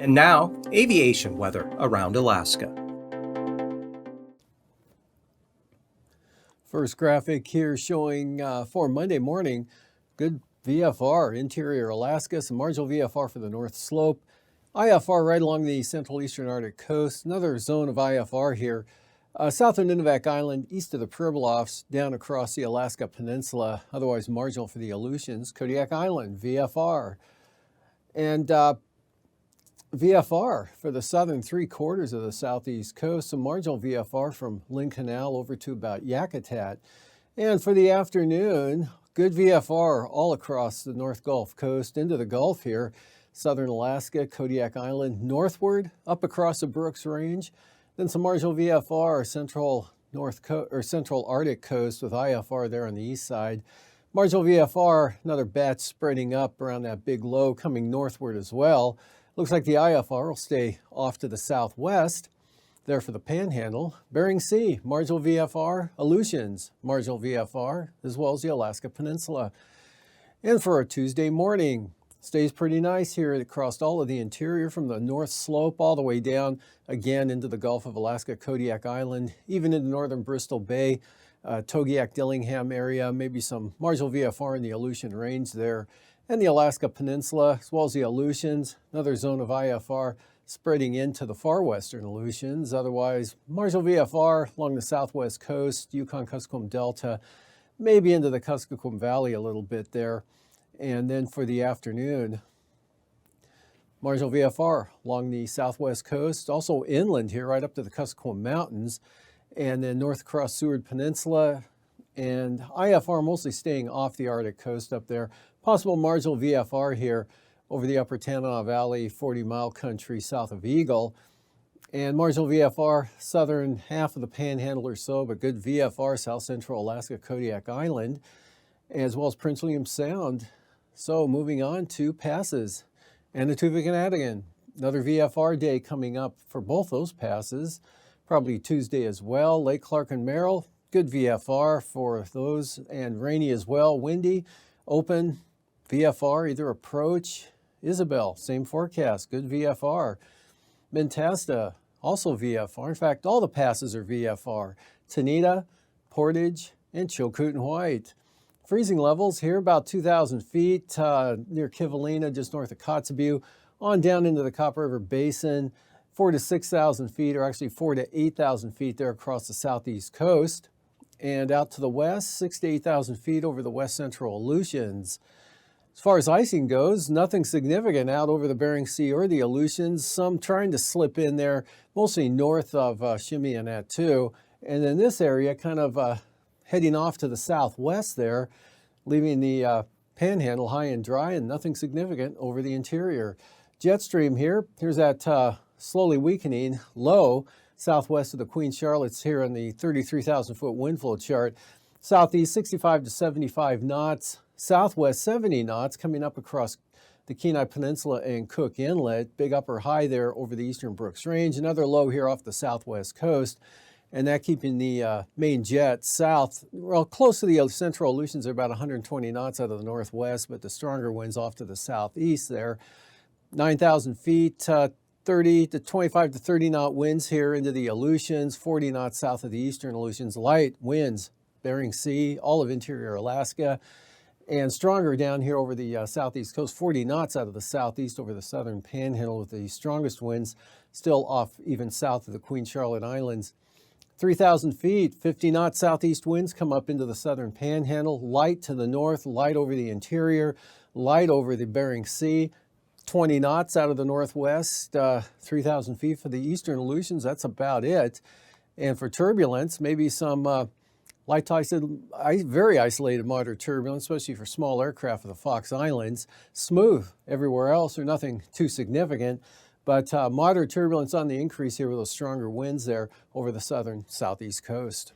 And now, aviation weather around Alaska. First graphic here showing for Monday morning, good VFR, interior Alaska, some marginal VFR for the North Slope, IFR right along the central eastern Arctic coast, another zone of IFR here, south of Nunivak Island, east of the Pribilofs, down across the Alaska Peninsula, otherwise marginal for the Aleutians, Kodiak Island, VFR. And VFR for the southern three quarters of the southeast coast, some marginal VFR from Lynn Canal over to about Yakutat. And for the afternoon, good VFR all across the North Gulf Coast into the Gulf here, southern Alaska, Kodiak Island, northward up across the Brooks Range. Then some marginal VFR central Arctic coast with IFR there on the east side. Marginal VFR, another batch spreading up around that big low coming northward as well. Looks like the IFR will stay off to the southwest there for the Panhandle. Bering Sea, marginal VFR, Aleutians, marginal VFR, as well as the Alaska Peninsula. And for a Tuesday morning, stays pretty nice here across all of the interior from the North Slope all the way down again into the Gulf of Alaska, Kodiak Island, even into northern Bristol Bay, Togiak, Dillingham area, maybe some marginal VFR in the Aleutian Range there. And the Alaska Peninsula, as well as the Aleutians, another zone of IFR spreading into the far western Aleutians. Otherwise, marginal VFR along the southwest coast, Yukon-Kuskokwim Delta, maybe into the Kuskokwim Valley a little bit there. And then for the afternoon, marginal VFR along the southwest coast, also inland here right up to the Kuskokwim Mountains, and then north across Seward Peninsula, and IFR mostly staying off the Arctic coast up there. Possible marginal VFR here over the upper Tanana Valley, 40-mile country south of Eagle. And marginal VFR, southern half of the Panhandle or so, but good VFR, south central Alaska, Kodiak Island, as well as Prince William Sound. So moving on to passes. Anaktuvik and Adigan. Another VFR day coming up for both those passes, probably Tuesday as well. Lake Clark and Merrill, good VFR for those, and rainy as well, windy, open, VFR, either approach. Isabel, same forecast, good VFR. Mentasta, also VFR. In fact, all the passes are VFR. Tanita, Portage, and Chilkoot and White. Freezing levels here about 2,000 feet near Kivalina, just north of Kotzebue, on down into the Copper River Basin. 4,000 to 6,000 feet, or actually 4,000 to 8,000 feet there across the southeast coast. And out to the west, 6,000 to 8,000 feet over the west central Aleutians. As far as icing goes, nothing significant out over the Bering Sea or the Aleutians. Some trying to slip in there, mostly north of Shimianatu. And then this area kind of heading off to the southwest there, leaving the Panhandle high and dry, and nothing significant over the interior. Jet stream here. Here's that slowly weakening low southwest of the Queen Charlotte's here on the 33,000-foot wind flow chart. Southeast 65 to 75 knots. Southwest 70 knots coming up across the Kenai Peninsula and Cook Inlet. Big upper high there over the eastern Brooks Range. Another low here off the southwest coast. And that keeping the main jet south, well, close to the central Aleutians are about 120 knots out of the northwest, but the stronger winds off to the southeast there. 9,000 feet, 30 to 25 to 30 knot winds here into the Aleutians, 40 knots south of the eastern Aleutians. Light winds, Bering Sea, all of interior Alaska. And stronger down here over the southeast coast, 40 knots out of the southeast over the southern Panhandle, with the strongest winds still off even south of the Queen Charlotte Islands. 3,000 feet, 50 knot southeast winds come up into the southern Panhandle. Light to the north, light over the interior, light over the Bering Sea. 20 knots out of the northwest, 3,000 feet for the eastern Aleutians. That's about it. And for turbulence, maybe some light to very isolated moderate turbulence, especially for small aircraft of the Fox Islands. Smooth everywhere else, or nothing too significant. But moderate turbulence on the increase here with those stronger winds there over the southern southeast coast.